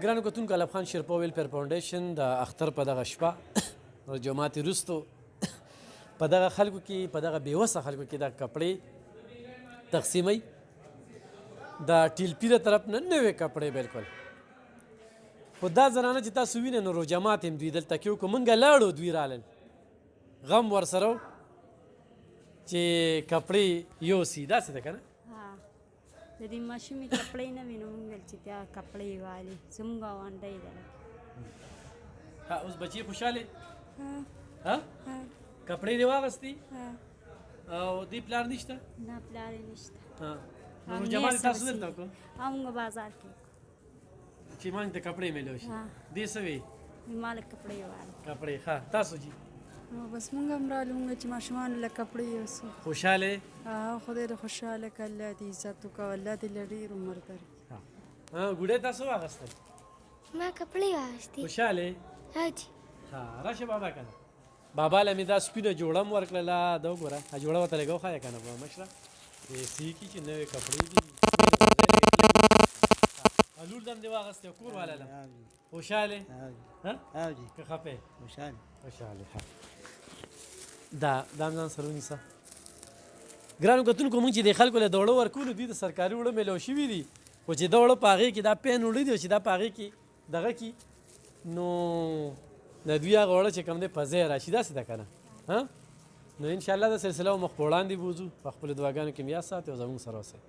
ګرانو کتونکو علب خان شیرپا ویلفیر فاونډیشن د اختر په دغه شپه د جمعات وروستو په دغه خلکو کې په دغه بېوسه خلکو کې دا کپړې تقسیموي د ټیلپي له طرف نه نوې کپړې بالکل خو دا زنانه چې تاسو وینئ نو روجمات هم دوی دلته کې وکړو مونږ لاړو دوی رالل غم ورسره و چې کپړې یوسي داسې ده که نه د دې ماشومې کپړې نه وي نو موږ ویل چې بیا کپړې والي زموږ غونډۍ ده اوس بچي خوشحالې کپړې دې واغستې او دې پلار نشته نه پلار یې نشته نو روجمات تاسو دلته وکړو موږ بازار کې چې مونږ ته کپړې میلو شي دې څه وی ما له کپړې والي کپړې ښه تاسو جي بس مونږ هم راغلو مونږ چې ماشومانو له کپړې یوسو خوشحاله خدای دې خوشحاله کړه الله دې عزت وکړه الله دې له ډېر عمر درکړي ګوډې تاسو واغستل ما کپړې واغستې خوشحاله حاجي راشه بابا کنه بابا له مې دا سپینه جوړه م ورکړله دا وګوره جوړه ورته لږه وښایه که نه به مشره سی کې چې نوې کپړې دي لور دم دې واغستې کور والا له خوشحاله که خفه خوشحاله دا هم ځان سره ونیسه ګرانو کتونکو مونږ چې د خلکو له دوړه ورکولو دوی د سرکاري اوړه میلاو شوي دي خو چې دا اوړه په هغې کې دا پین اوړه دي چې دا په هغې کې دغه کې نو د دوی هغه اوړه چې کوم دی په ځای راشي داسې ده که نه نو انشاءالله دا سلسله مخ په وړاندې بوځو په خپلو دعاګانو کې مې یاد ساتئ او زموږ سره اوسئ